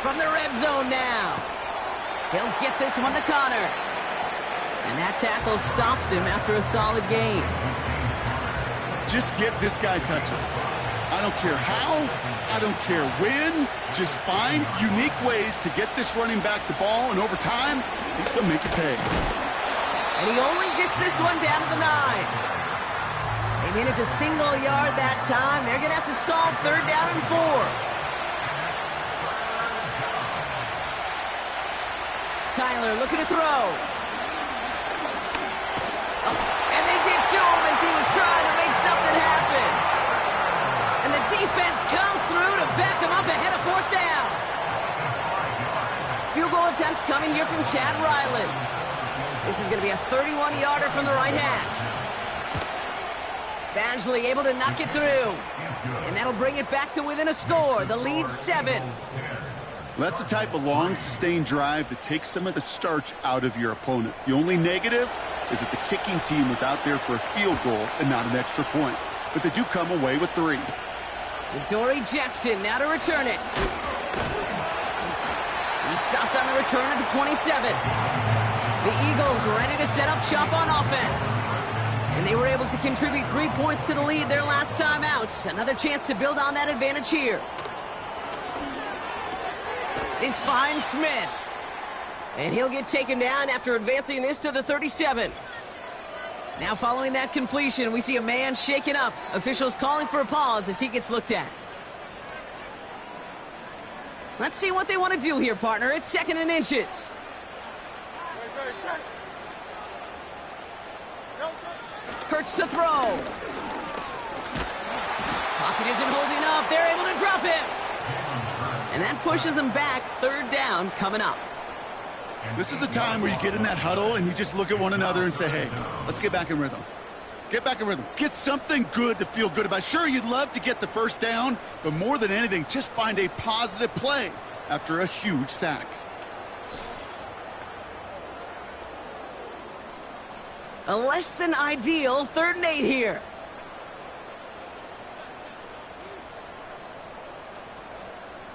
From the red zone now. He'll get this one to Connor. And that tackle stops him after a solid gain. Just get this guy touches. I don't care how, I don't care when. Just find unique ways to get this running back the ball, and over time, he's going to make it pay. And he only gets this one down to the 9. They manage a single yard that time. They're going to have to solve 3rd down and 4. Kyler looking to throw. And they get to him as he was trying to make something happen. And the defense comes through to back him up ahead of 4th down. Field goal attempts coming here from Chad Ryland. This is going to be a 31-yarder from the right hash. Badgley able to knock it through. And that'll bring it back to within a score. The lead 7. That's the type of long, sustained drive that takes some of the starch out of your opponent. The only negative is that the kicking team was out there for a field goal and not an extra point. But they do come away with 3. Dory Jackson now to return it. He stopped on the return at the 27. The Eagles ready to set up shop on offense. And they were able to contribute 3 points to the lead their last time out. Another chance to build on that advantage here. This finds Smith. And he'll get taken down after advancing this to the 37. Now following that completion, we see a man shaken up. Officials calling for a pause as he gets looked at. Let's see what they want to do here, partner. It's 2nd and inches. Hurts to throw. Pocket isn't holding up. They're able to drop him. And that pushes them back. 3rd down coming up. This is a time where you get in that huddle and you just look at one another and say, hey, let's get back in rhythm. Get back in rhythm. Get something good to feel good about. Sure, you'd love to get the 1st down, but more than anything, just find a positive play after a huge sack. A less than ideal 3rd and 8 here.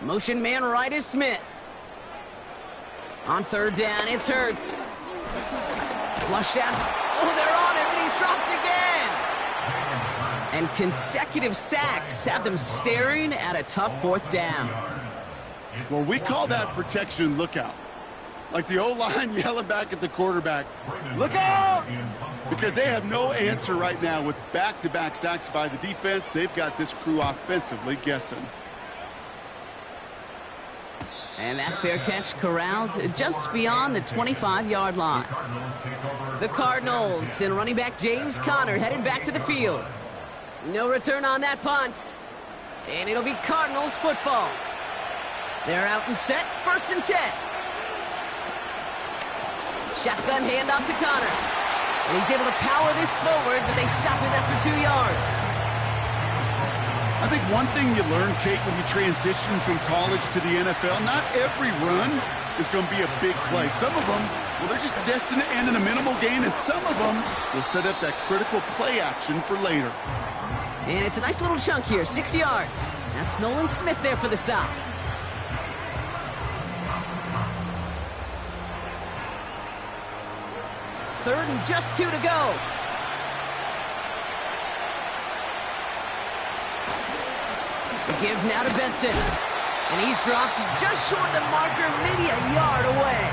Motion man right is Smith. On 3rd down, it's Hurts. Flush out. Oh, they're on him, and he's dropped again. And consecutive sacks have them staring at a tough 4th down. Well, we call that protection lookout. Like the O-line yelling back at the quarterback, look out! Because they have no answer right now with back-to-back sacks by the defense. They've got this crew offensively guessing. And that fair catch corralled just beyond the 25-yard line. The Cardinals and running back James Conner headed back to the field. No return on that punt. And it'll be Cardinals football. They're out and set, 1st and 10. Shotgun handoff to Conner. And he's able to power this forward, but they stop him after 2 yards. I think one thing you learn, Kate, when you transition from college to the NFL, not every run is going to be a big play. Some of them, well, they're just destined to end in a minimal gain, and some of them will set up that critical play action for later. And it's a nice little chunk here, 6 yards. That's Nolan Smith there for the stop. Third and just 2 to go. The give now to Benson. And he's dropped just short of the marker, maybe a yard away.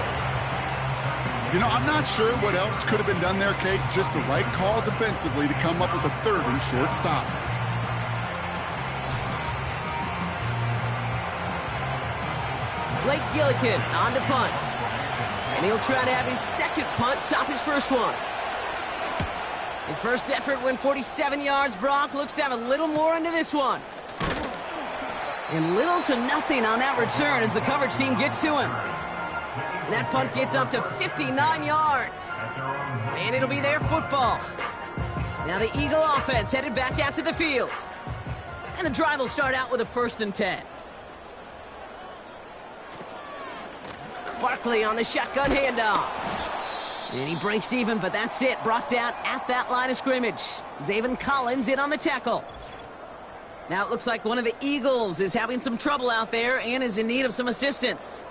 You know, I'm not sure what else could have been done there, Kate. Just the right call defensively to come up with a 3rd and short stop. Blake Gillikin on to punt. And he'll try to have his 2nd punt top his 1st one. His 1st effort went 47 yards. Brock looks to have a little more into this one. And little to nothing on that return as the coverage team gets to him. That punt gets up to 59 yards. And it'll be their football. Now the Eagle offense headed back out to the field. And the drive will start out with a 1st and 10. Barkley on the shotgun handoff. And he breaks even, but that's it. Brought down at that line of scrimmage. Zaven Collins in on the tackle. Now it looks like one of the Eagles is having some trouble out there and is in need of some assistance.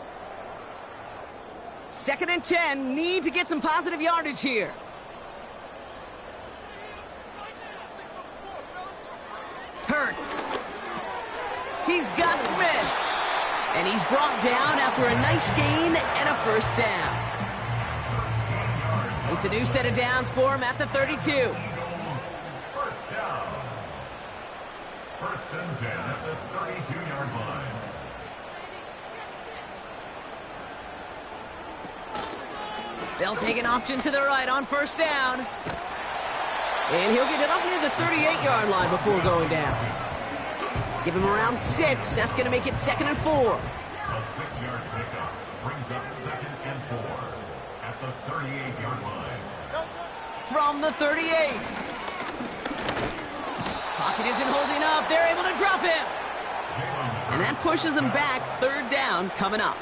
2nd and 10, need to get some positive yardage here. Hurts. He's got Smith. And he's brought down after a nice gain and a first down. It's a new set of downs for him at the 32. First down. First and 10 at the 32-yard line. They'll take an option to the right on first down. And he'll get it up near the 38-yard line before going down. Give him around 6. That's going to make it 2nd and 4. A 6-yard pickup brings up 2nd and 4 at the 38-yard line. From the 38. Pocket isn't holding up. They're able to drop him. And that pushes them back. 3rd down coming up.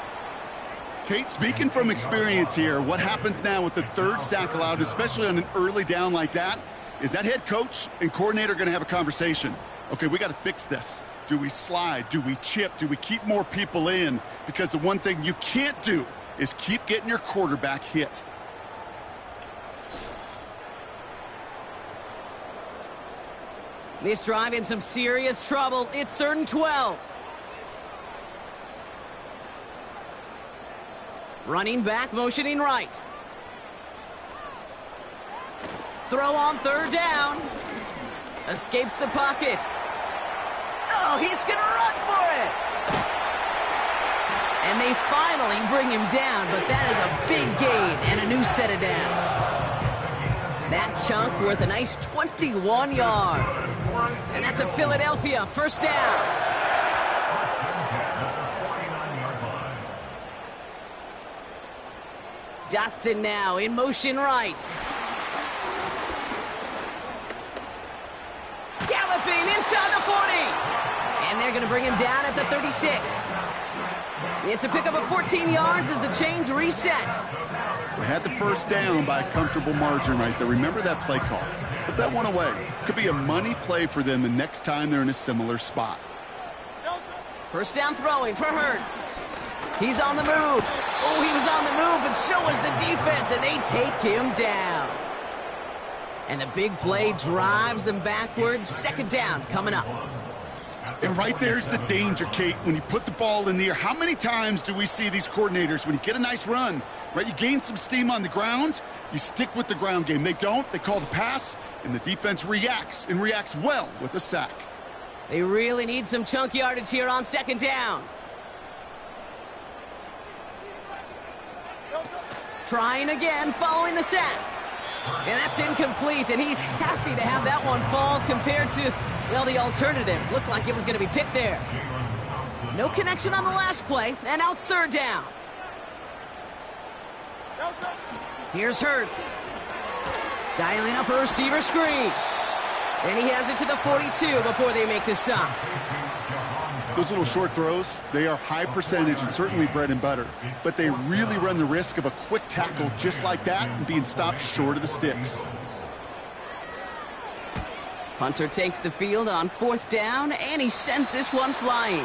Kate, speaking from experience here, what happens now with the 3rd sack allowed, especially on an early down like that, is that head coach and coordinator going to have a conversation. Okay, we got to fix this. Do we slide? Do we chip? Do we keep more people in? Because the one thing you can't do is keep getting your quarterback hit. This drive in some serious trouble. It's 3rd and 12. Running back, motioning right. Throw on 3rd down. Escapes the pocket. Oh, he's going to run for it. And they finally bring him down, but that is a big gain and a new set of downs. That chunk worth a nice 21 yards. And that's a Philadelphia first down. Dotson now in motion right. Galloping inside the 40. And they're going to bring him down at the 36. It's a pickup of 14 yards as the chains reset. We had the first down by a comfortable margin right there. Remember that play call. Put that one away. Could be a money play for them the next time they're in a similar spot. First down throwing for Hurts. He's on the move. Oh, he was on the move, but so was the defense, and they take him down. And the big play drives them backwards. 2nd down coming up. And right there's the danger, Kate, when you put the ball in the air. How many times do we see these coordinators, when you get a nice run, right, you gain some steam on the ground, you stick with the ground game. They don't. They call the pass, and the defense reacts, and reacts well with a sack. They really need some chunk yardage here on 2nd down. Trying again, following the sack. And that's incomplete, and he's happy to have that one fall compared to, well, the alternative. Looked like it was going to be picked there. No connection on the last play, and now it's 3rd down. Here's Hurts. Dialing up a receiver screen. And he has it to the 42 before they make the stop. Those little short throws, they are high percentage and certainly bread and butter. But they really run the risk of a quick tackle just like that and being stopped short of the sticks. Punter takes the field on 4th down, and he sends this one flying.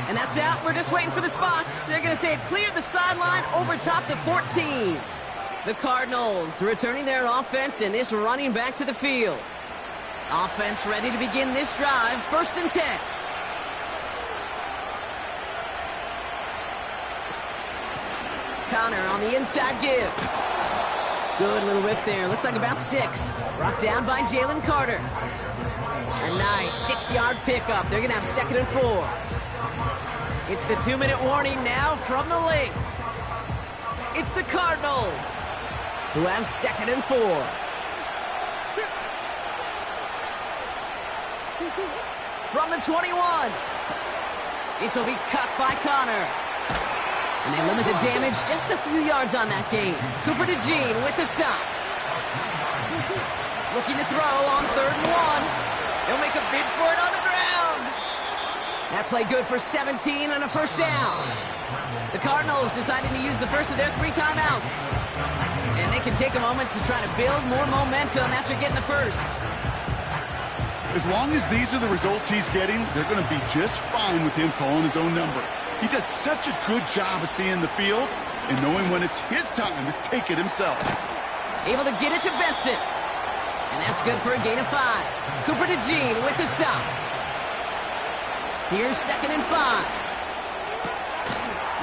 And that's out. We're just waiting for the spot. They're going to say it cleared the sideline over top the 14. The Cardinals returning their offense and this running back to the field. Offense ready to begin this drive. 1st and 10. Connor on the inside give. Good little rip there. Looks like about 6. Brought down by Jalen Carter. A nice 6-yard pickup. They're going to have 2nd and 4. It's the 2-minute warning now from the link. It's the Cardinals who have 2nd and 4. From the 21. This will be cut by Connor. And they limit the damage just a few yards on that gain. Cooper to Jean with the stop. Looking to throw on 3rd and 1. He'll make a bid for it on the ground. That play good for 17 and a first down. The Cardinals deciding to use the first of their 3 timeouts. And they can take a moment to try to build more momentum after getting the first. As long as these are the results he's getting, they're going to be just fine with him calling his own number. He does such a good job of seeing the field and knowing when it's his time to take it himself. Able to get it to Benson. And that's good for a gain of 5. Cooper to Jean with the stop. Here's 2nd and 5.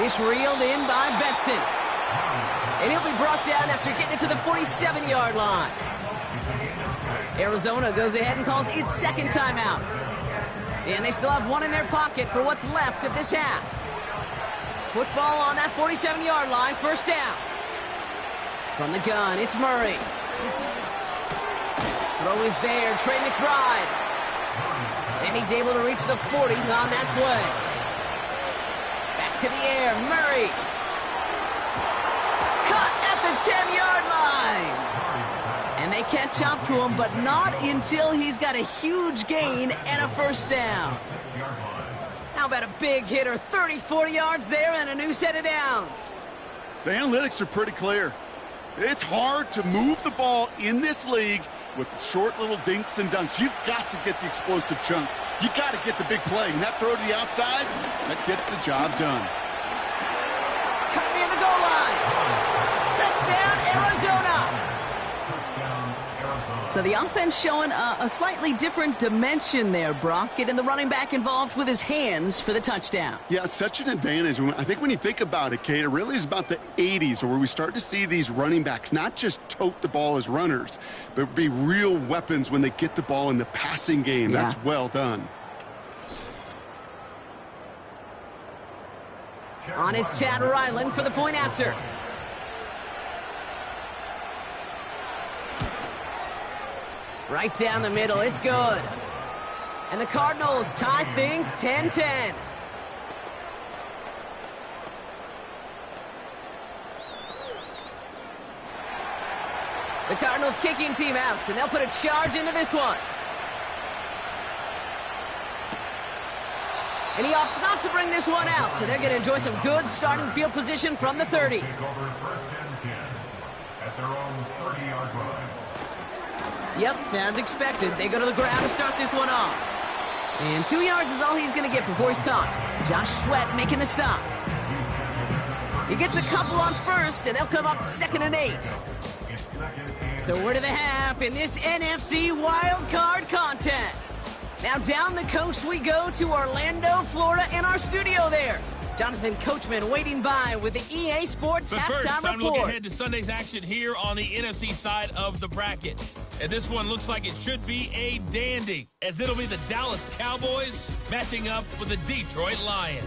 This reeled in by Benson. And he'll be brought down after getting it to the 47-yard line. Arizona goes ahead and calls its 2nd timeout. And they still have 1 in their pocket for what's left of this half. Football on that 47-yard line, 1st down. From the gun, it's Murray. Throw is there, Trey McBride. And he's able to reach the 40 on that play. Back to the air, Murray. Cut at the 10-yard line. And they catch up to him, but not until he's got a huge gain and a 1st down. How about a big hitter, 34 yards there and a new set of downs? The analytics are pretty clear. It's hard to move the ball in this league with short little dinks and dunks. You've got to get the explosive chunk. You got to get the big play. And that throw to the outside, that gets the job done. Cut near the goal line. Touchdown, Arizona. So the offense showing a slightly different dimension there, Brock, getting the running back involved with his hands for the touchdown. Yeah, such an advantage. I think when you think about it, Kate, it really is about the 80s where we start to see these running backs not just tote the ball as runners, but be real weapons when they get the ball in the passing game. Yeah. That's well done. On is Chad Ryland for the point after. Right down the middle, it's good. And the Cardinals tie things 10-10. The Cardinals kicking team out, and they'll put a charge into this one. And he opts not to bring this one out, so they're going to enjoy some good starting field position from the 30. Take over 1st and 10 at their own 30-yard line. Yep, as expected, they go to the ground to start this one off. And 2 yards is all he's going to get before he's caught. Josh Sweat making the stop. He gets a couple on 1st, and they'll come up 2nd and 8. So we're to the half in this NFC Wild Card contest. Now down the coast we go to Orlando, Florida, in our studio there. Jonathan Coachman waiting by with the EA Sports But halftime first, time report. to look ahead to Sunday's action here on the NFC side of the bracket. And this one looks like it should be a dandy, as it'll be the Dallas Cowboys matching up with the Detroit Lions.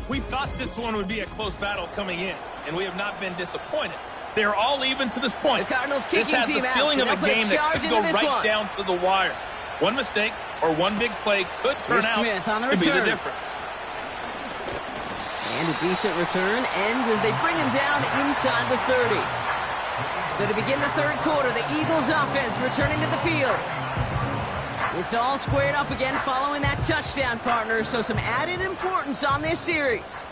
We thought this one would be a close battle coming in, and we have not been disappointed. They're all even to this point. The Cardinals kicking this has team the out, feeling so of a they'll put a game that charge could go into this right one. down to the wire. One mistake or one big play could turn Here's out Smith on the to be the return. difference. And a decent return ends as they bring him down inside the 30. So to begin the 3rd quarter, the Eagles offense returning to the field. It's all squared up again following that touchdown, partner, so some added importance on this series.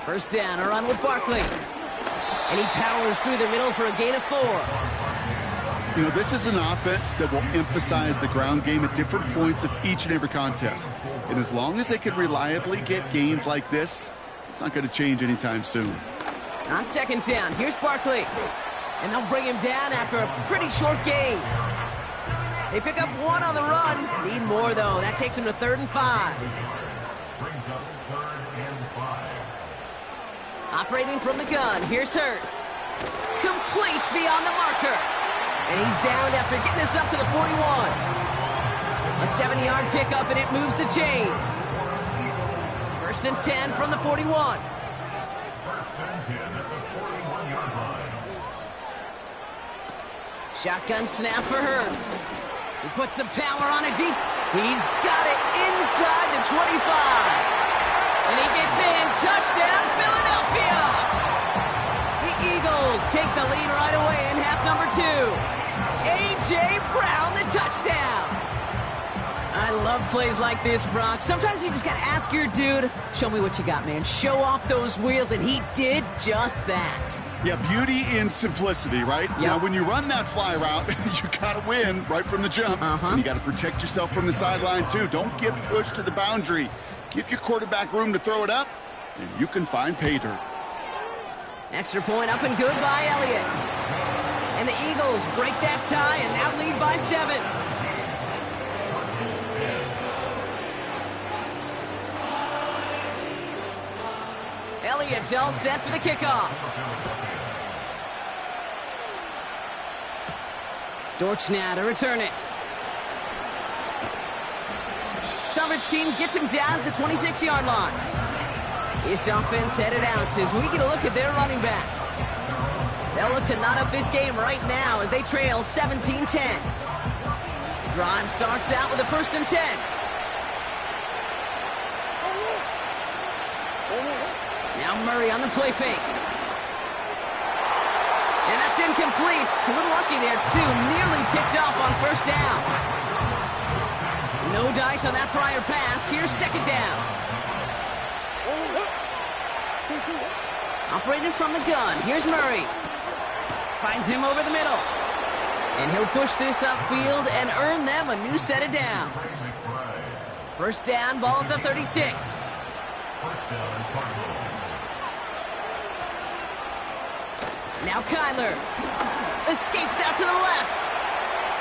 First down, a run with Barkley. And he powers through the middle for a gain of 4. You know, this is an offense that will emphasize the ground game at different points of each and every contest. And as long as they can reliably get gains like this, it's not going to change anytime soon. On 2nd down, here's Barkley. And they'll bring him down after a pretty short gain. They pick up 1 on the run. Need more, though. That takes him to 3rd and 5. Brings up 3rd and 5. Operating from the gun, here's Hurts. Complete beyond the marker. And he's downed after getting this up to the 41. A 70-yard pickup, and it moves the chains. 1st and 10 from the 41. 1st and 10 at the 41-yard line. Shotgun snap for Hurts. He puts some power on it deep. He's got it inside the 25. And he gets in. Touchdown, Philadelphia! The Eagles take the lead right away in half number A.J. Brown, the touchdown. I love plays like this, Brock. Sometimes you just got to ask your dude, show me what you got, man. Show off those wheels, and he did just that. Yeah, beauty in simplicity, right? Yep. Now, when you run that fly route, you got to win right from the jump. And you got to protect yourself from the sideline, too. Don't get pushed to the boundary. Give your quarterback room to throw it up, and you can find pay dirt. Extra point up and good by Elliott. And the Eagles break that tie and now lead by 7. Elliott's all set for the kickoff. Dortch now to return it. Coverage team gets him down at the 26-yard line. This offense headed out as we get a look at their running back. They'll look to knot up this game right now as they trail 17-10. Drive starts out with a 1st and 10. Now Murray on the play fake. And that's incomplete. A little lucky there, too. Nearly picked off on 1st down. No dice on that prior pass. Here's 2nd down. Operating from the gun. Here's Murray. Finds him over the middle. And he'll push this upfield and earn them a new set of downs. 1st down, ball at the 36. Now Kyler escapes out to the left.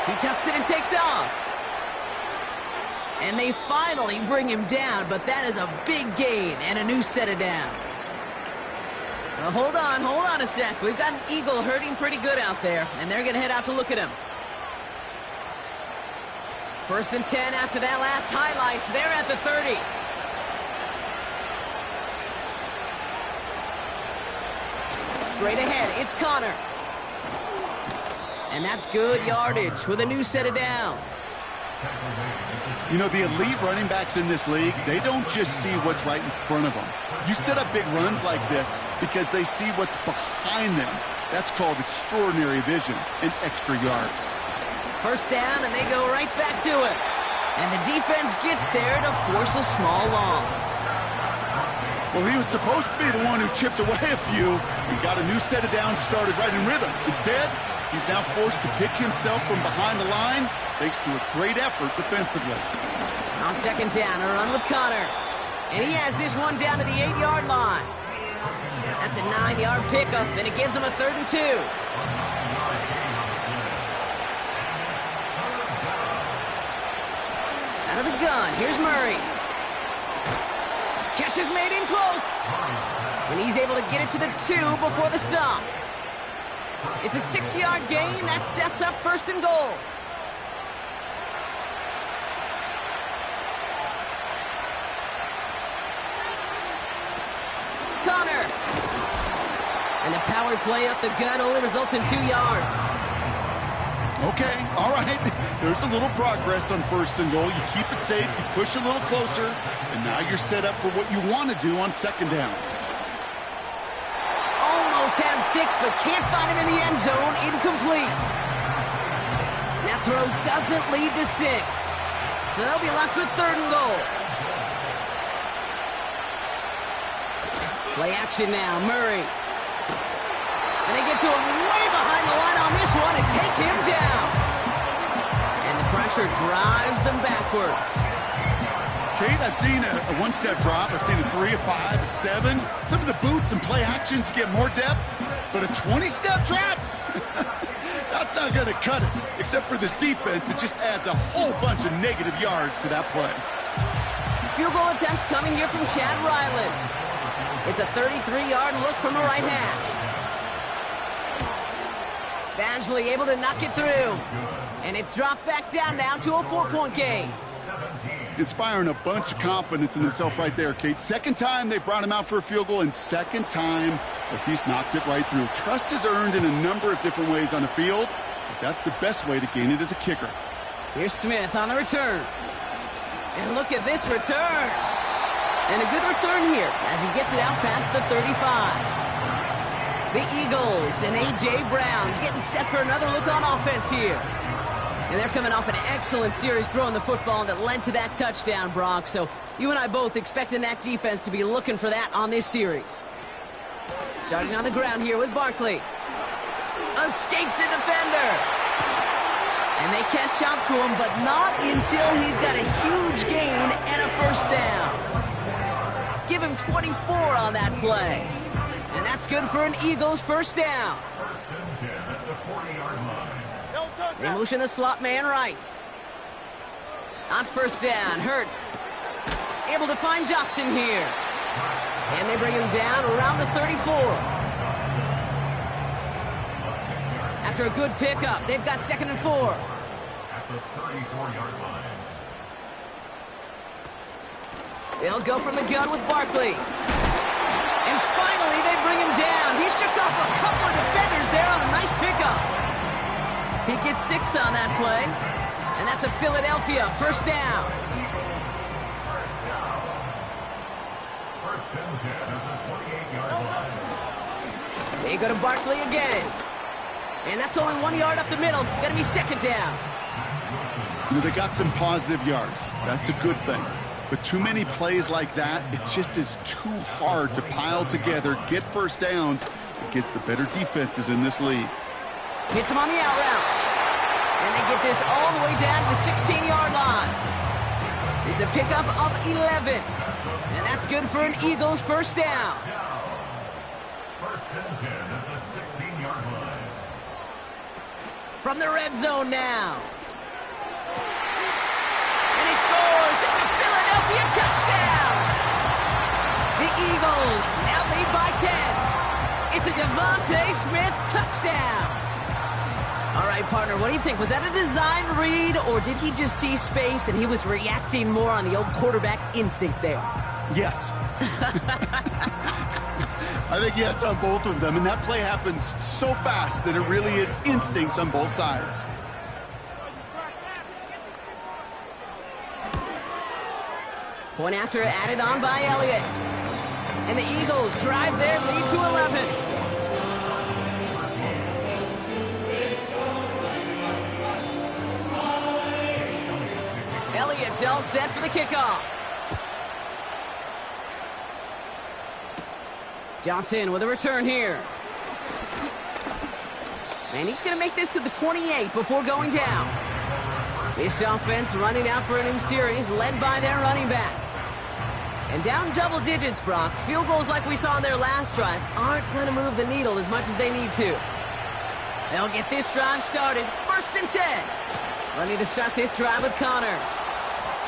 He tucks it and takes off. And they finally bring him down, but that is a big gain and a new set of downs. Now hold on a sec. We've got an Eagle hurting pretty good out there, and they're going to head out to look at him. 1st and 10 after that last highlights. They're at the 30. Straight ahead, it's Connor. And that's good yardage with a new set of downs. You know, the elite running backs in this league, they don't just see what's right in front of them. You set up big runs like this because they see what's behind them. That's called extraordinary vision and extra yards. 1st down, and they go right back to it. And the defense gets there to force a small loss. Well, he was supposed to be the one who chipped away a few and got a new set of downs started right in rhythm. Instead, he's now forced to pick himself from behind the line thanks to a great effort defensively. On 2nd down, a run with Connor. And he has this one down to the 8-yard line. That's a 9-yard pickup, and it gives him a 3rd and 2. Out of the gun, here's Murray. Catch is made in close. And he's able to get it to the 2 before the stop. It's a 6-yard gain. That sets up 1st and goal. Connor. And the power play up the gut only results in 2 yards. Okay, all right. There's a little progress on 1st and goal. You keep it safe, you push a little closer, and now you're set up for what you want to do on 2nd down. Almost had 6, but can't find him in the end zone. Incomplete. That throw doesn't lead to 6. So they'll be left with 3rd and goal. Play action now, Murray. And they get to him way behind the line on this one and take him down. And the pressure drives them backwards. Kate, I've seen a one-step drop. I've seen a 3, a 5, a 7. Some of the boots and play actions get more depth, but a 20-step drop? That's not going to cut it. Except for this defense, it just adds a whole bunch of negative yards to that play. Field goal attempts coming here from Chad Ryland. It's a 33-yard look from the right hash. Badgley able to knock it through. And it's dropped back down now to a 4-point game. Inspiring a bunch of confidence in himself right there, Kate. 2nd time they brought him out for a field goal, and 2nd time that he's knocked it right through. Trust is earned in a number of different ways on the field, but that's the best way to gain it as a kicker. Here's Smith on the return. And look at this return. And a good return here as he gets it out past the 35. The Eagles and A.J. Brown getting set for another look on offense here. And they're coming off an excellent series throwing the football that led to that touchdown, Brock. So you and I both expecting that defense to be looking for that on this series. Starting on the ground here with Barkley. Escapes a defender. And they catch up to him, but not until he's got a huge gain and a first down. Give him 24 on that play. And that's good for an Eagles first down. First and 10 at the 40-yard line. They motion the slot man right. On first down, Hurts. Able to find Dotson here. And they bring him down around the 34. After a good pickup, they've got 2nd and 4. At the 34-yard line. They'll go from the gun with Barkley. And finally, they bring him down. He shook off a couple of defenders there on a nice pickup. He gets 6 on that play. And that's a Philadelphia first down. First and 10 at the 48-yard line. They go to Barkley again. And that's only 1 yard up the middle. Going to be 2nd down. You know, they got some positive yards. That's a good thing. But too many plays like that, it just is too hard to pile together, get first downs against the better defenses in this league. Hits him on the out route. And they get this all the way down to the 16-yard line. It's a pickup of 11. And that's good for an Eagles first down. First and 10 at the 16-yard line. From the red zone now. And he scores. It's a Philadelphia touchdown. The Eagles now lead by 10. It's a Devontae Smith touchdown. All right, partner, what do you think? Was that a design read, or did he just see space and he was reacting more on the old quarterback instinct there? Yes. I think yes on both of them, and that play happens so fast that it really is instincts on both sides. Point after added on by Elliott. And the Eagles drive their lead to 11. Elliott's all set for the kickoff. Johnson with a return here. And he's going to make this to the 28 before going down. This offense running out for a new series led by their running back. And down double digits, Brock. Field goals like we saw on their last drive aren't going to move the needle as much as they need to. They'll get this drive started. 1st and 10. Ready to start this drive with Connor.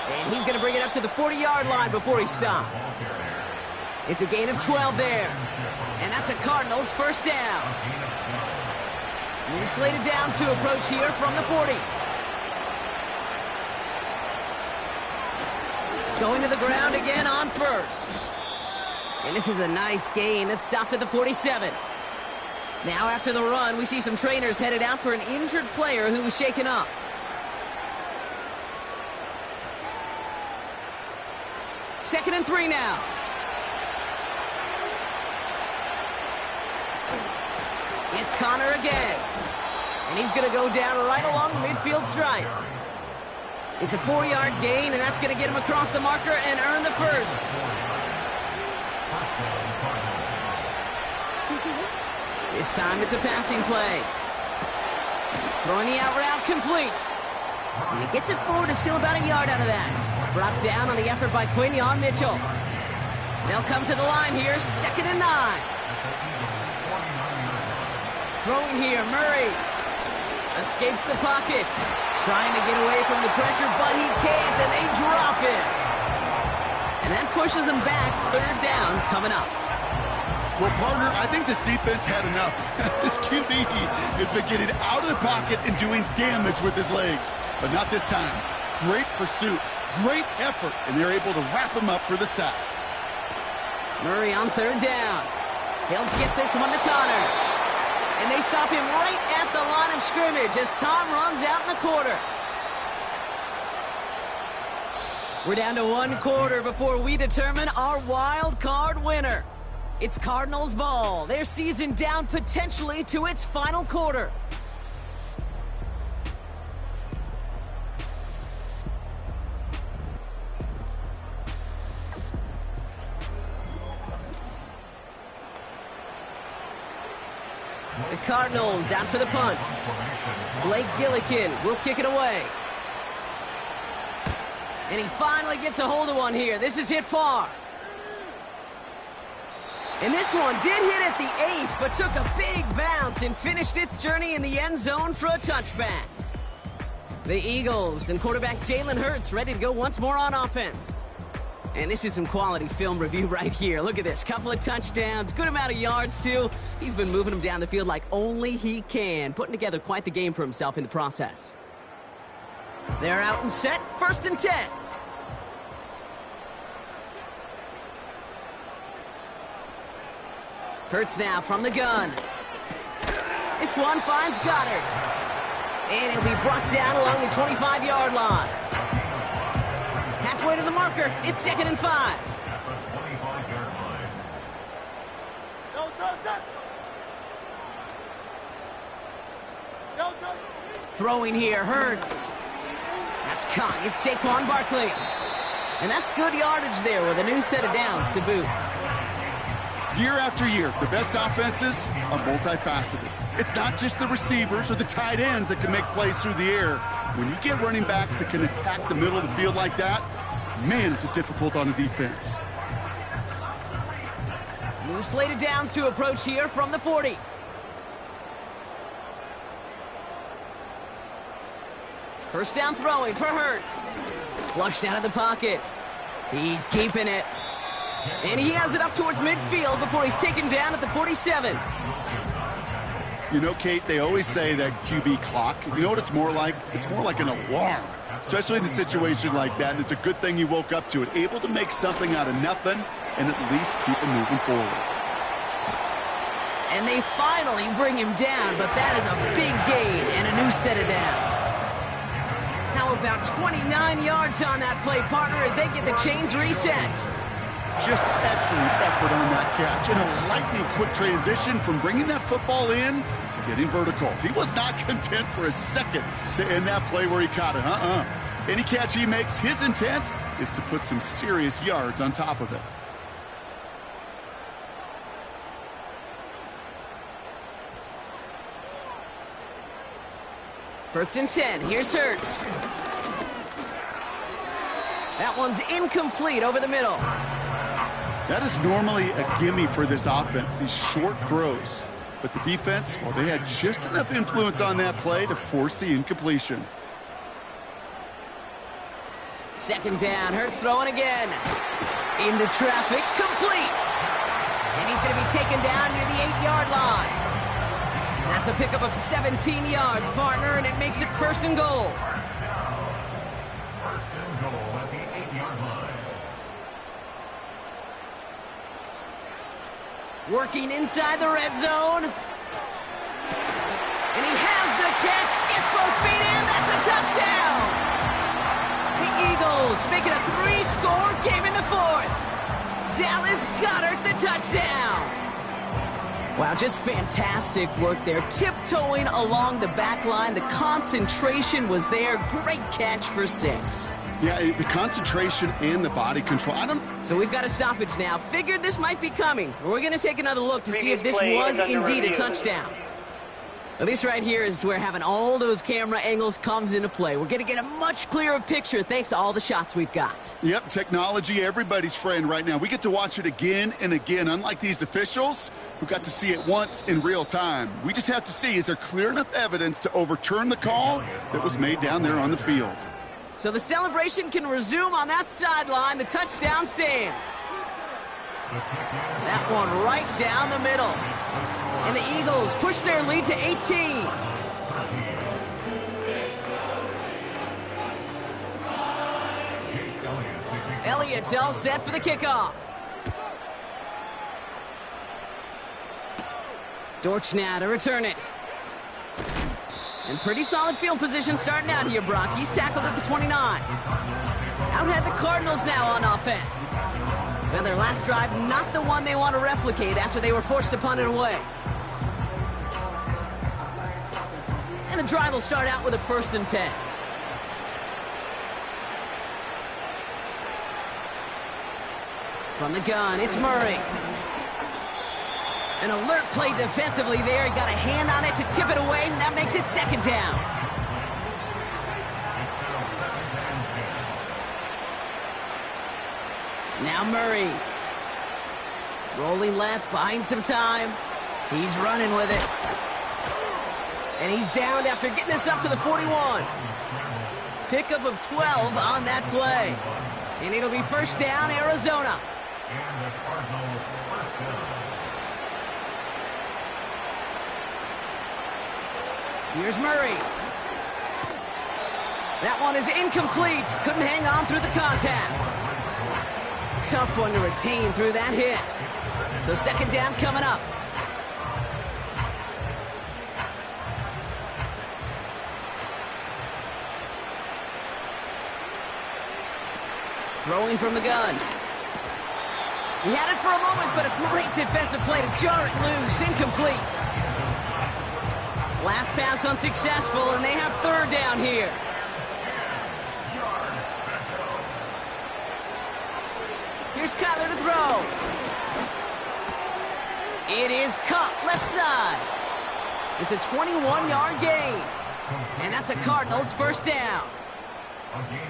And he's going to bring it up to the 40-yard line before he stops. It's a gain of 12 there. And that's a Cardinals first down. New slated downs to approach here from the 40. Going to the ground again on first. And this is a nice gain that stopped at the 47. Now after the run, we see some trainers headed out for an injured player who was shaken up. Second and 3 now. It's Connor again. And he's going to go down right along the midfield stripe. It's a 4-yard gain, and that's going to get him across the marker and earn the first. This time it's a passing play. Throwing the out route complete. And he gets it forward to steal about a yard out of that. Brought down on the effort by Quinion Mitchell. They'll come to the line here, 2nd and 9. Throwing here, Murray. Escapes the pocket. Trying to get away from the pressure, but he can't, and they drop it. And that pushes them back. 3rd down coming up. Well, partner, I think this defense had enough. This QB has been getting out of the pocket and doing damage with his legs. But not this time. Great pursuit, great effort, and they're able to wrap him up for the sack. Murray on 3rd down. He'll get this one to Connor. And they stop him right at the line of scrimmage as Tom runs out in the quarter. We're down to 1 quarter before we determine our wild card winner. It's Cardinals ball. Their season down potentially to its final quarter. The Cardinals out for the punt. Blake Gillikin will kick it away. And he finally gets a hold of one here. This is hit far. And this one did hit at the 8, but took a big bounce and finished its journey in the end zone for a touchback. The Eagles and quarterback Jalen Hurts ready to go once more on offense. And this is some quality film review right here. Look at this. Couple of touchdowns, good amount of yards, too. He's been moving them down the field like only he can, putting together quite the game for himself in the process. They're out and set. 1st and 10. Hurts now from the gun. This one finds Goddard. And he'll be brought down along the 25-yard line. Halfway to the marker. It's 2nd and 5. At the 25-yard line. Throwing here, Hurts. That's caught. It's Saquon Barkley. And that's good yardage there with a new set of downs to boot. Year after year, the best offenses are multifaceted. It's not just the receivers or the tight ends that can make plays through the air. When you get running backs that can attack the middle of the field like that, man, is it difficult on the defense. New slated downs to approach here from the 40. First down throwing for Hurts. Flushed out of the pocket. He's keeping it. And he has it up towards midfield before he's taken down at the 47. You know, Kate, they always say that QB clock. You know what it's more like? It's more like an alarm, especially in a situation like that. And it's a good thing you woke up to it, able to make something out of nothing and at least keep him moving forward. And they finally bring him down, but that is a big gain and a new set of downs. How about 29 yards on that play, partner, as they get the chains reset. Just excellent effort on that catch and a lightning quick transition from bringing that football in to getting vertical. He was not content for a second to end that play where he caught it. Any catch he makes, his intent is to put some serious yards on top of it. First and 10. Here's Hurts. That one's incomplete over the middle. That is normally a gimme for this offense, these short throws. But the defense, well, they had just enough influence on that play to force the incompletion. Second down, Hurts throwing again. Into traffic, complete. And he's going to be taken down near the 8-yard line. That's a pickup of 17 yards, partner, and it makes it 1st and goal. First and goal at the 8-yard line. Working inside the red zone. And he has the catch, gets both feet in, that's a touchdown! The Eagles make it a 3-score game in the 4th. Dallas Goedert the touchdown. Wow, just fantastic work there. Tiptoeing along the back line. The concentration was there. Great catch for 6. Yeah, the concentration and the body control. So we've got a stoppage now. Figured this might be coming. We're going to take another look to see if this was indeed a touchdown. Now, this right here is where having all those camera angles comes into play. We're going to get a much clearer picture thanks to all the shots we've got. Yep, technology, everybody's friend right now. We get to watch it again and again, unlike these officials who got to see it once in real time. We just have to see, is there clear enough evidence to overturn the call that was made down there on the field? So the celebration can resume on that sideline. The touchdown stands. That one right down the middle. And the Eagles push their lead to 18. Elliott's all set for the kickoff. Dortch now to return it. And pretty solid field position starting out here, Brock. He's tackled at the 29. Out had the Cardinals now on offense. Well, their last drive, not the one they want to replicate after they were forced to punt it away. And the drive will start out with a 1st and 10. From the gun, it's Murray. An alert play defensively there. He got a hand on it to tip it away, and that makes it second down. Now Murray. Rolling left, buying some time. He's running with it. And he's down after getting this up to the 41. Pickup of 12 on that play. And it'll be first down, Arizona. And the Cardinals first down. Here's Murray. That one is incomplete. Couldn't hang on through the contact. Tough one to retain through that hit. So second down coming up. Throwing from the gun. He had it for a moment, but a great defensive play to jar it loose. Incomplete. Last pass unsuccessful, and they have third down here. Here's Kyler to throw. It is caught left side. It's a 21-yard gain. And that's a Cardinals first down.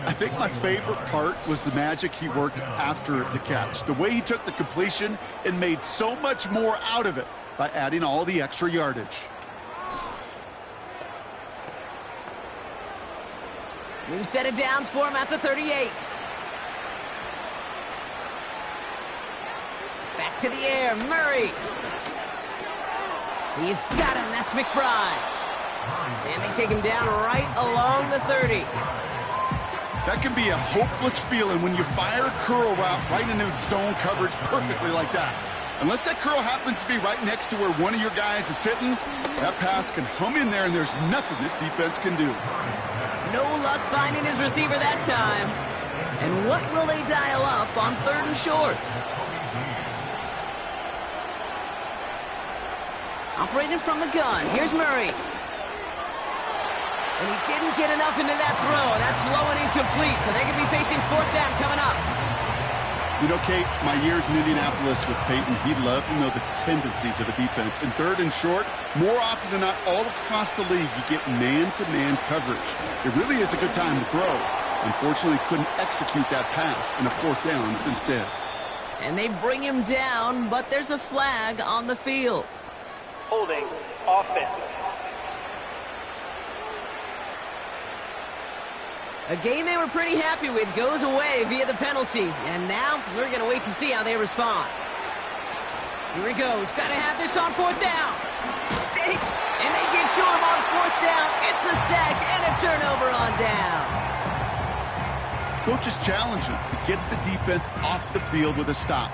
I think my favorite part was the magic he worked after the catch. The way he took the completion and made so much more out of it by adding all the extra yardage. New set of downs for him at the 38. Back to the air, Murray. He's got him, that's McBride. And they take him down right along the 30. That can be a hopeless feeling when you fire a curl route right into zone coverage perfectly like that. Unless that curl happens to be right next to where one of your guys is sitting, that pass can hum in there and there's nothing this defense can do. No luck finding his receiver that time. And what will they dial up on third and short? Operating from the gun. Here's Murray. And he didn't get enough into that throw. That's low and incomplete, so they're going to be facing fourth down coming up. You know, Kate, my years in Indianapolis with Peyton, he loved to know the tendencies of a defense. In third and short, more often than not, all across the league, you get man-to-man coverage. It really is a good time to throw. Unfortunately, couldn't execute that pass in a fourth down instead. And they bring him down, but there's a flag on the field. Holding offense. A game they were pretty happy with goes away via the penalty. And now we're going to wait to see how they respond. Here he goes. Got to have this on fourth down. Steak. And they get to him on fourth down. It's a sack and a turnover on downs. Coach is challenging to get the defense off the field with a stop.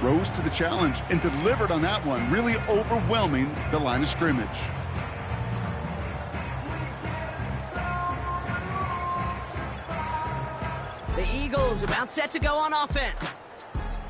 Rose to the challenge and delivered on that one, really overwhelming the line of scrimmage. The Eagles about set to go on offense.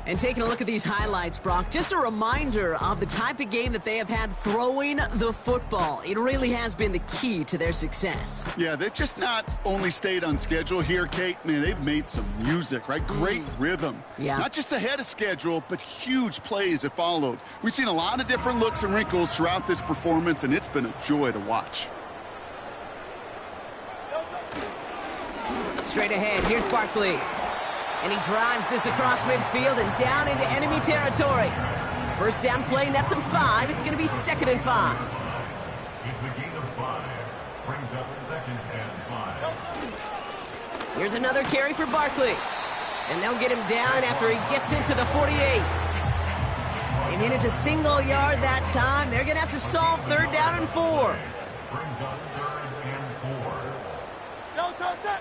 And taking a look at these highlights, Brock, just a reminder of the type of game that they have had throwing the football. It really has been the key to their success. Yeah, they've just not only stayed on schedule here, Kate. Man, they've made some music, right? Great rhythm. Yeah. Not just ahead of schedule, but huge plays that followed. We've seen a lot of different looks and wrinkles throughout this performance, and it's been a joy to watch. Straight ahead, here's Barkley. And he drives this across midfield and down into enemy territory. First down play, nets him 5. It's going to be 2nd and 5. It's a gain of 5. Brings up 2nd and 5. Here's another carry for Barkley. And they'll get him down after he gets into the 48. They manage a single yard that time. They're going to have to solve third down and 4. Brings up 3rd and 4. No touch.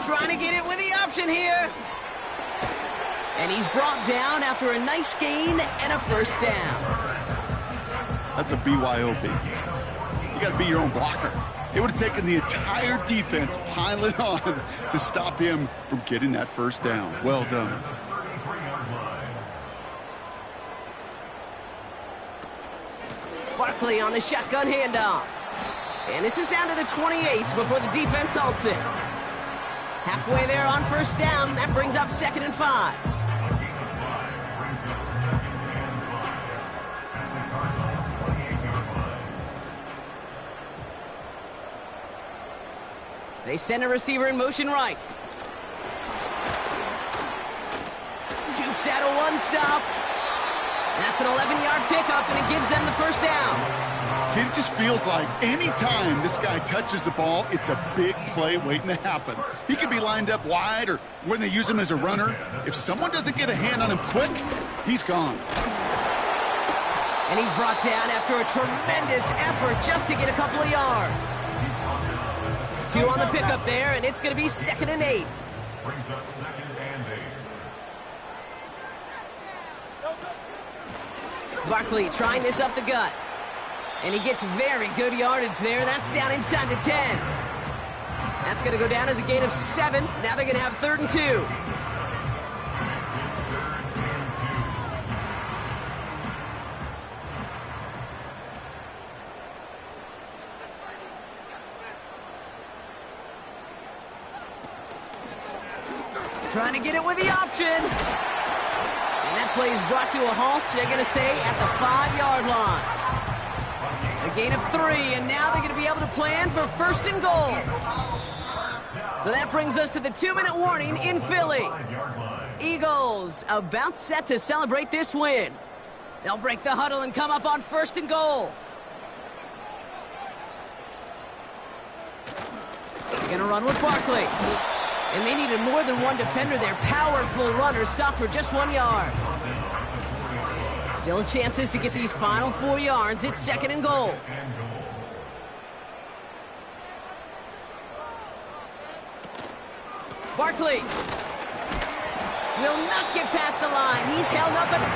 Trying to get it with the option here. And he's brought down after a nice gain and a first down. That's a BYOB. You got to be your own blocker. It would have taken the entire defense piling on to stop him from getting that first down. Well done. Barkley on the shotgun handoff. And this is down to the 28 before the defense halts it. Halfway there on first down. That brings up 2nd and 5. They send a receiver in motion right. Jukes out a one-stop. That's an 11-yard pickup, and it gives them the first down. It just feels like any time this guy touches the ball, it's a big play waiting to happen. He could be lined up wide, or when they use him as a runner, if someone doesn't get a hand on him quick, he's gone. And he's brought down after a tremendous effort just to get a couple of yards. 2 on the pickup there, and it's going to be 2nd and 8. Brings up 2nd and 8. Barkley trying this up the gut. And he gets very good yardage there. That's down inside the 10. That's going to go down as a gain of 7. Now they're going to have 3rd and 2. Trying to get it with the option. And that play is brought to a halt, they're going to say, at the 5-yard line. A gain of 3, and now they're going to be able to plan for 1st and goal. So that brings us to the 2-minute warning in Philly. Eagles about set to celebrate this win. They'll break the huddle and come up on 1st and goal. They're going to run with Barkley. And they needed more than one defender. Their powerful runner stopped for just 1 yard. Still chances to get these final 4 yards. It's 2nd and goal. Barkley will not get past the line. He's held up at the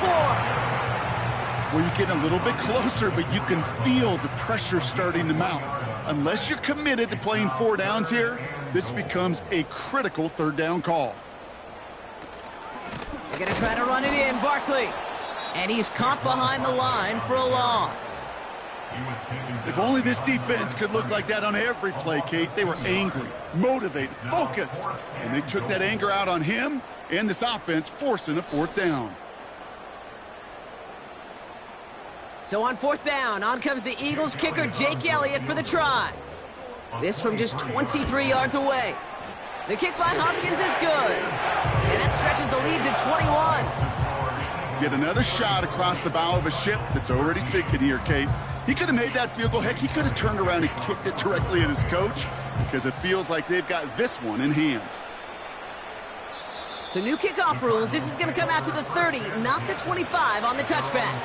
4. Well, you get a little bit closer, but you can feel the pressure starting to mount. Unless you're committed to playing 4 downs here, this becomes a critical 3rd down call. They're going to try to run it in. Barkley. And he's caught behind the line for a loss. If only this defense could look like that on every play, Kate. They were angry, motivated, focused. And they took that anger out on him and this offense, forcing a 4th down. So on 4th down, on comes the Eagles kicker, Jake Elliott, for the try. This from just 23 yards away. The kick by Hopkins is good. And that stretches the lead to 21. Get another shot across the bow of a ship that's already sinking here, Kate. He could have made that field goal. Heck, he could have turned around and kicked it directly at his coach because it feels like they've got this one in hand. So new kickoff rules. This is going to come out to the 30, not the 25 on the touchback.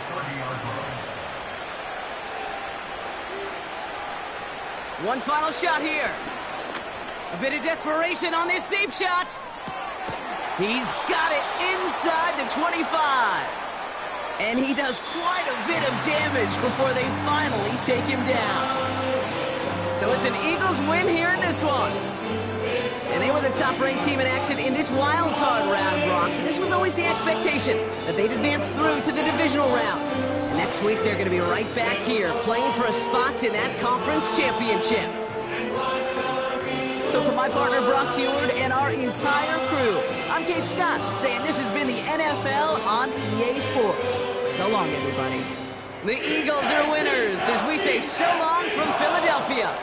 One final shot here. A bit of desperation on this deep shot. He's got it inside the 25. And he does quite a bit of damage before they finally take him down. So it's an Eagles win here in this one. And they were the top-ranked team in action in this wild card round, Bronx. And this was always the expectation, that they'd advance through to the divisional round. And next week, they're going to be right back here, playing for a spot in that conference championship. So for my partner, Brock Heward, and our entire crew, I'm Kate Scott, saying this has been the NFL on EA Sports. So long, everybody. The Eagles are winners as we say so long from Philadelphia.